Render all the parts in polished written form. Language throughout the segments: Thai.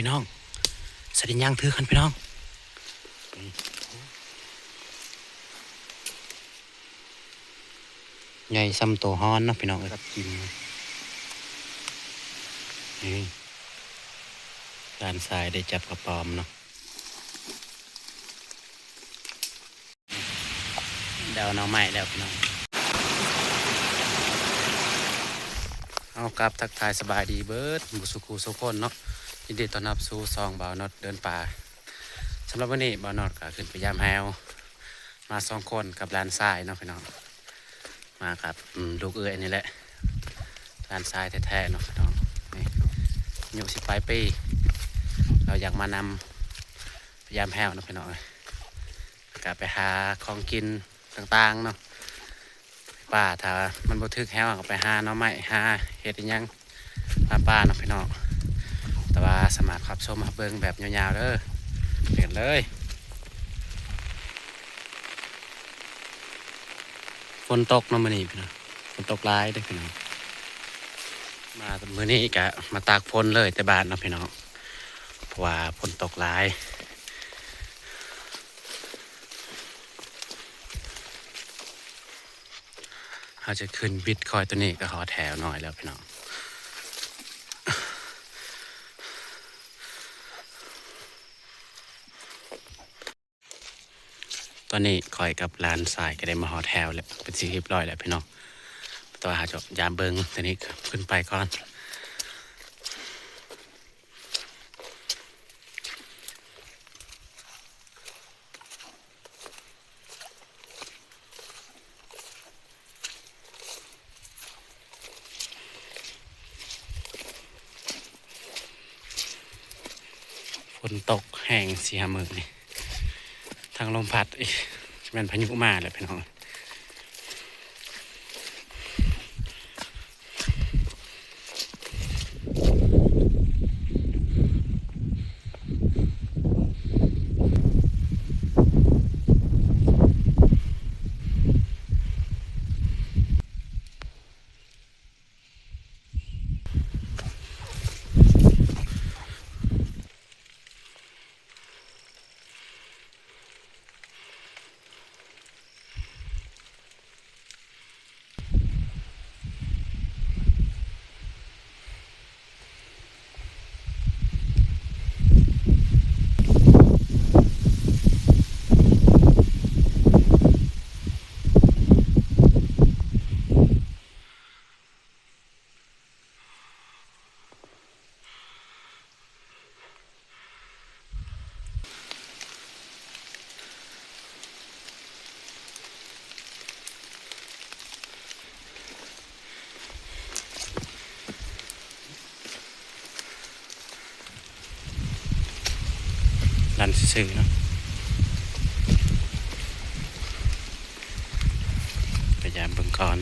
พี่น้องสดินย่างถือกันพี่น้องใหญ่ซ้ำโตฮ้อนเนาะพี่น้องครับกินนี่ด้านซ้ายได้จับกระปอมเนาะเดาน้องใหม่แล้วพี่น้องเอากลับทักทายสบายดีเบิร์ดบุสุคูสุคนเนาะยินดีต้อนรับสู่ซองบ่าวนอดเดินป่าสำหรับวันนี้บ่าวนอดก็ขึ้นไปยามแฮวมา2 คนกับหลานทรายเนาะพี่น้องมากับลูกเอื้อยนี่แหละหลานทรายแท้ๆเนาะพี่น้องนี่อยู่10 ปลายปีเราอยากมานำพยายามแฮวเนาะพี่น้องกลับไปหาของกินต่างๆเนาะป่าถ้ามันบ่ทึกแฮวก็ไปหาหน่อไม้หาเห็ดอีหยังป่าเนาะพี่น้องแต่ว่าสมัครครับชมมาเบิ่งแบบยาวๆเด้อเปลี่ยนเลยฝนตกเนาะมื้อนี้พี่น้องฝนตกหลายเด้อพี่น้องมามื้อนี้ก็มาตากฝนเลยแต่บ้านเนาะพี่น้องเพราะว่าฝนตกหลายเราจะขึ้นบิตคอยตัวนี้ก็ขอแถวหน่อยแล้วพี่น้องตอนนี้คอยกับลานทรายก็ได้มาหอแถวแล้วเป็นสิ่งเรียบร้อยแล้วพี่น้องตัวหาจบยามเบิงตัวนี้ขึ้นไปก่อนฝนตกแห้ง4-5 มื้อนี่ทางลมพัดอีกเป็นพายุมาแล้วพี่น้องลันซื่อๆเนาะพยายามเบิ่งก่อน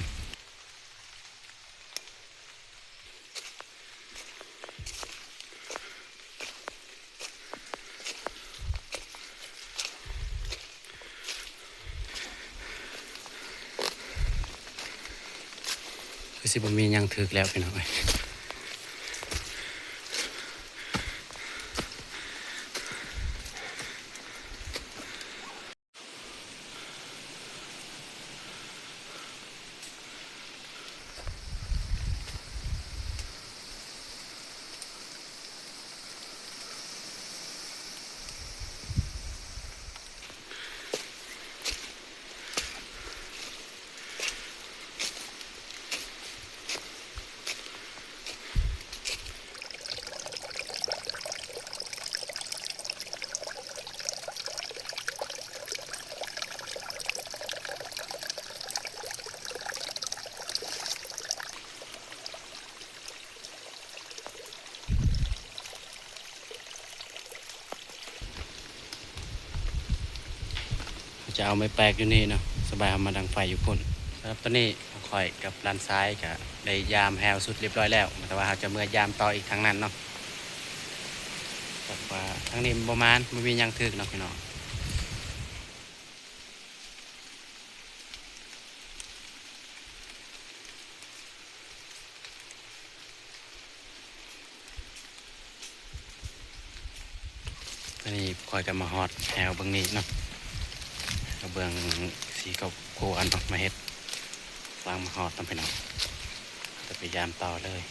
คือสิบ่มีหยังถึกแล้วพี่น้องจะเอาไม้แปลกอยู่นี่เนาะสบายเอามาดังไฟอยู่พุ่นครับตอนนี้ข่อยกับลานซ้ายก็ได้ยามแฮวสุดเรียบร้อยแล้วแต่ว่าเราจะเมื่อยามต่ออีกทางนั้นเนาะแต่ว่าทางนี้ประมาณมันมียังถึกเนาะพี่น้อง อันนี้คอยกันมาฮอดแถวเบื้องนี้เนาะเบื้องสีกับโคอันมาเฮ็ดวางมาฮอดต้องไปเนาะจะพยายามต่อเลย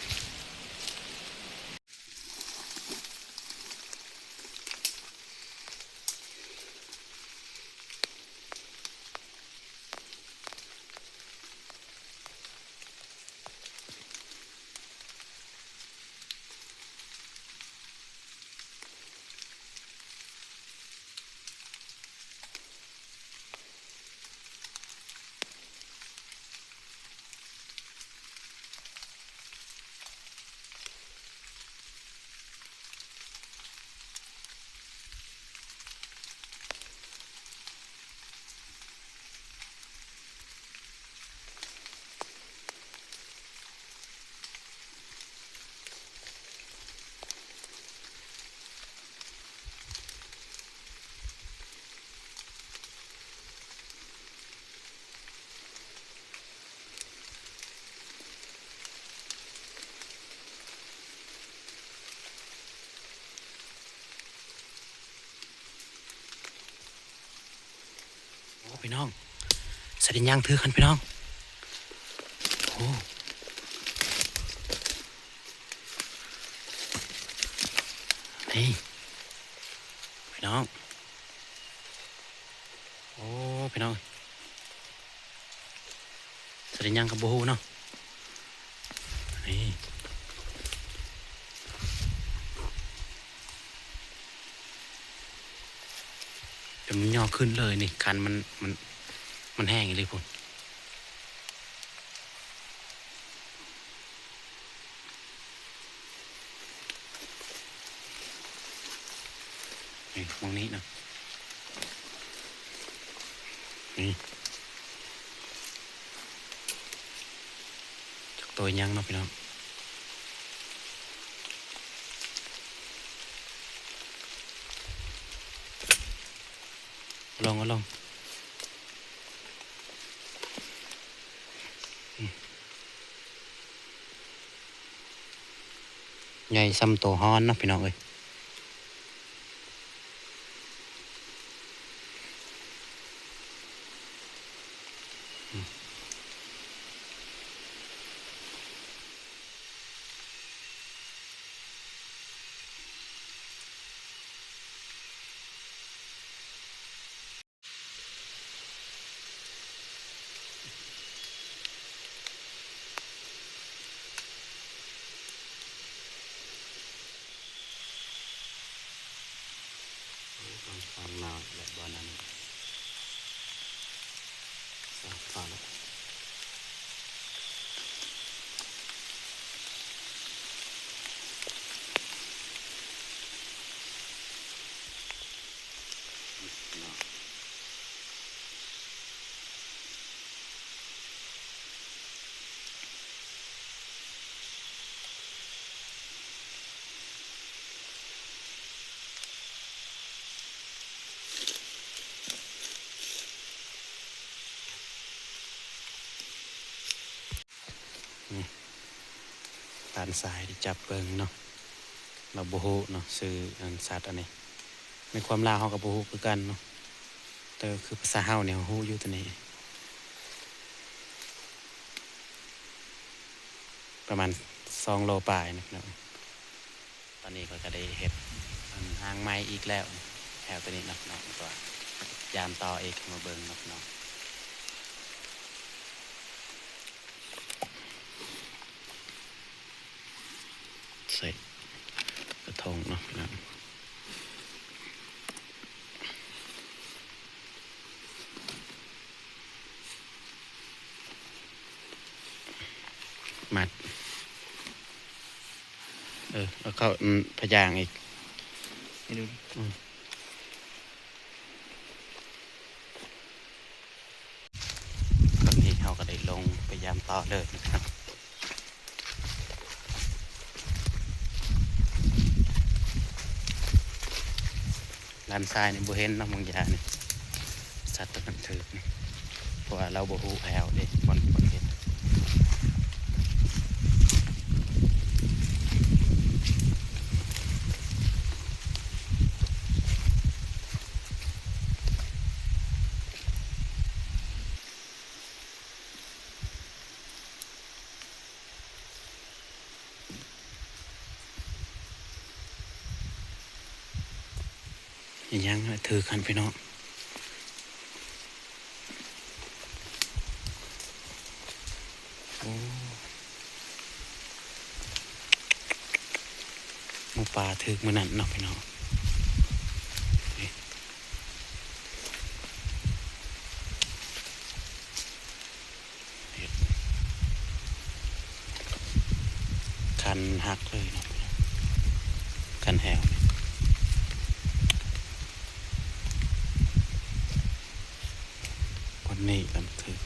พี่น้องสดินย่างถือกันพี่น้องโอ้นี่พี่น้องโอ้พี่น้องสดินย่างกับโบหูเนาะนี่เดี๋ยวมันย่อขึ้นเลยนี่คันมันแห้งเลยพุ่นนี่มองนี้นะนี่จากตัวยังเนาะพี่น้องลองใหญ่ซ้ำตัวฮ้อนเนาะพี่น้องเอ้ยความหนาวและบอนั้นฟ้าแล้วตานสายที่จับเบิ่งเนาะเราโบหูเนาะซื้ออันสัตว์อันนี้ในความลาวเฮากับโบหูคือกันเนาะแต่คือภาษาเฮาเนี่ยฮู้อยู่ตัวนี้ประมาณ2 โลปลายนะครับตอนนี้ก็ได้เฮ็ดหางไม้อีกแล้วแถวตัวนี้เนาะตัวยามต่ออีกมาเบิ่งเนาะใส่กระทงเนาะมัดแล้วเข้าพยางอีกให้ดูตอนนี้เขาก็ได้ลงพยายามต่อเลยนะครับลานทรายนี่บ่เห็นเนาะบางอย่างนี่สัตว์ตะกันถือนี่เพราะว่าเราบ่ฮู้แถวเด้บ่เห็น ยังถือกันพี่น้องโอ้หมูป่าถือมือนั่นเนาะพี่น้องคันหักเลยเนาะคันแหววันนี้กันถือ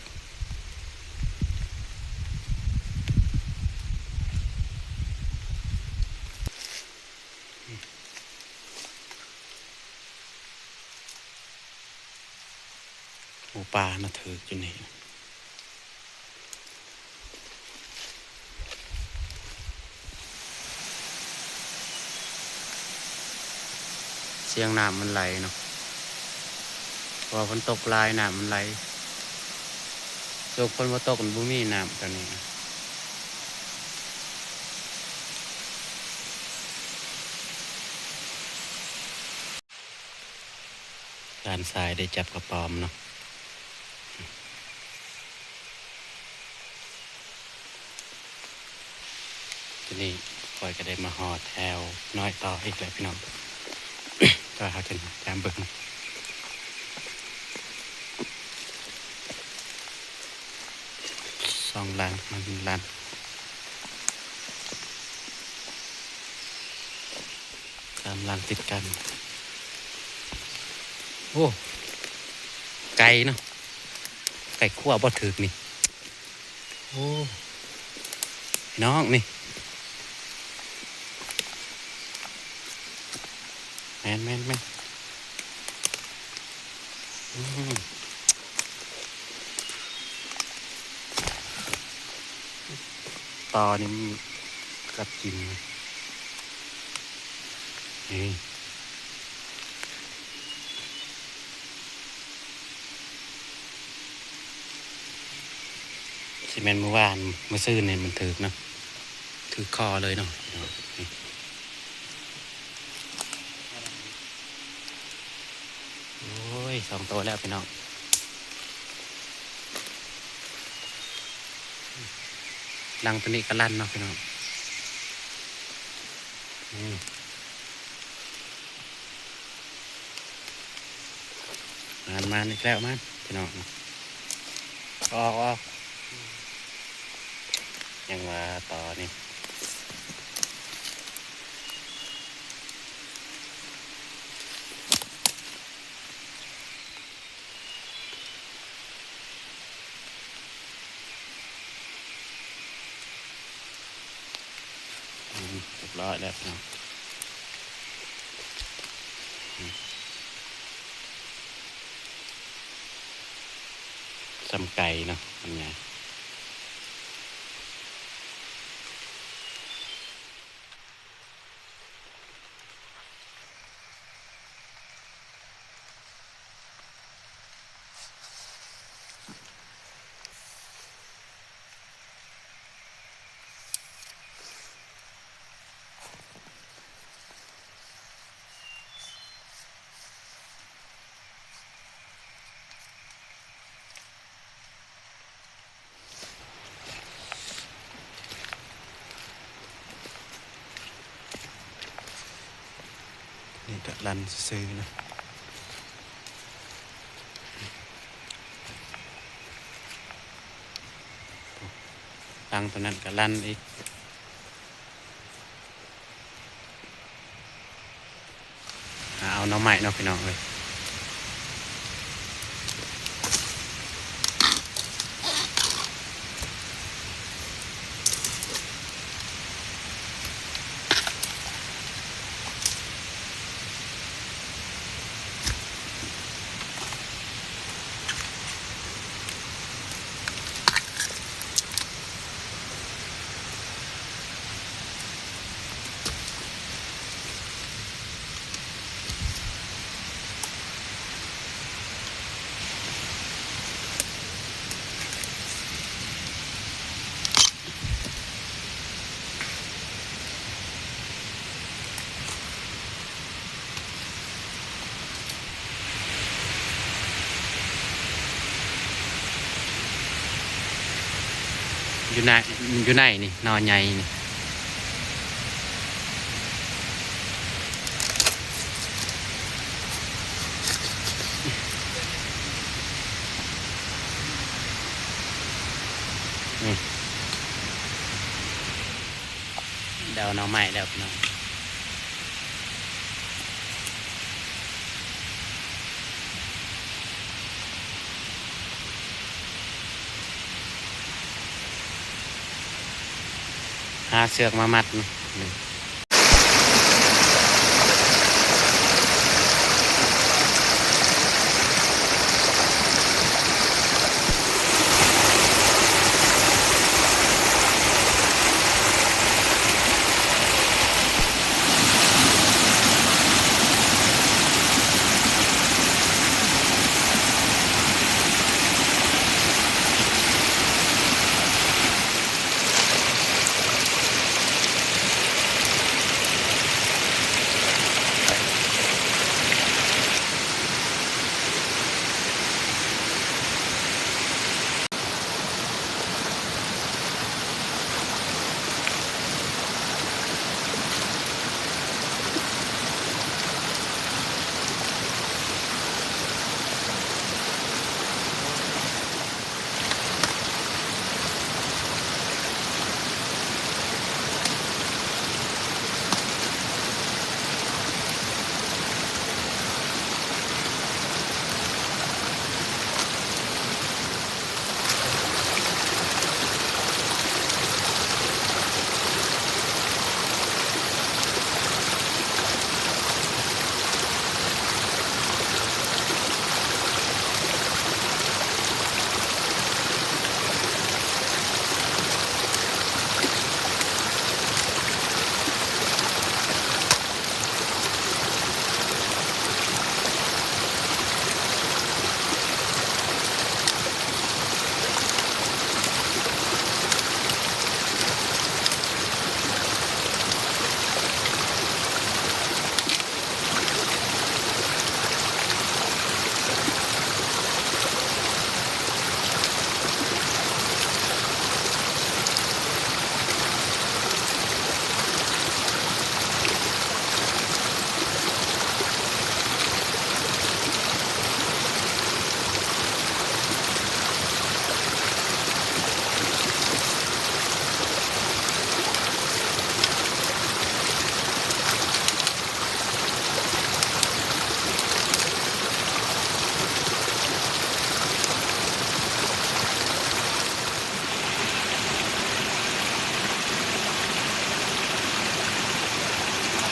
หมูป่านะถืออยู่นี่เสียงน้ำมันไหลเนาะพอฝนตกลายน้ำมันไหลตกฝนมาตกมันบุมีน้ำตอนนี้ด้านซ้ายได้จับกระป๋อมเนาะทีนี้คอยก็ได้มาหอดแถวน้อยต่ออีกแล้วพี่น้อง ก็หากันตามเบิ่งสองลังมันลันตามลังติดกันโอ้ไก่เนาะไก่คั่วบ่ถึกนี่โอ้น้องนี่แม่นตอนี่มันกัดกินนี่ซีเมนเมื่อวานเมื่อซื้อเนี่ยมันถือเนาะถือคอเลยเนาะโอ้ย2 ตัวแล้วพี่น้องลังตัวนี้ก็ลั่นเนาะพี่น้องมาอีกแล้วมันพี่น้องออกยังมาต่อนี่เรียบร้อยแล้วพี่น้องจำไก่เนาะทำไงนี่ก็ลันซื้อนะลังตัวนั้นก็ลันอีกเอาน้องใหม่เนาะพี่น้องเลย อยู่ในนี่นอนใหญ่นี่เดาหน่อไม้แล้วพี่น้องหาเสือกมามัด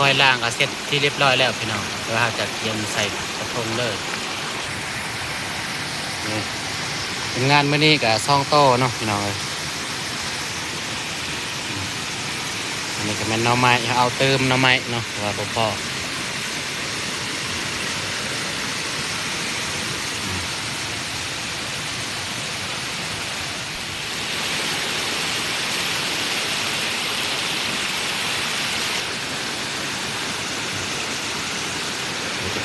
คอยล่างก็เสร็จที่เรียบร้อยแล้วพี่น้องเดี๋ยวเราจะเตรียมใส่กระทงเลยนี่เป็นงานมื้อนี้ก็2โต๊ะเนาะพี่น้องอันนี้ก็แม่นหน่อไม้เอาเติมหน่อไม้เนาะว่าบ่พอ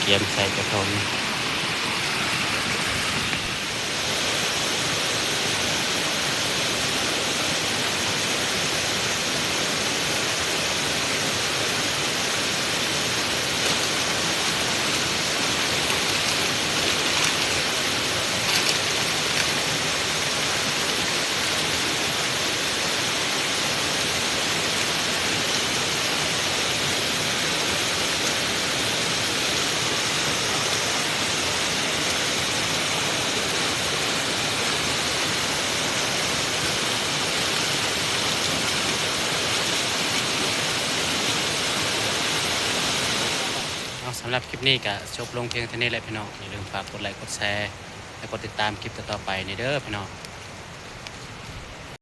เตรียมใส่กระทงสำหรับคลิปนี้ก็จบลงเพียงเท่านี้แหละพี่น้องอย่าลืมฝากกดไลค์กดแชร์และกดติดตามคลิปต่อๆไปในเด้อพี่น้อง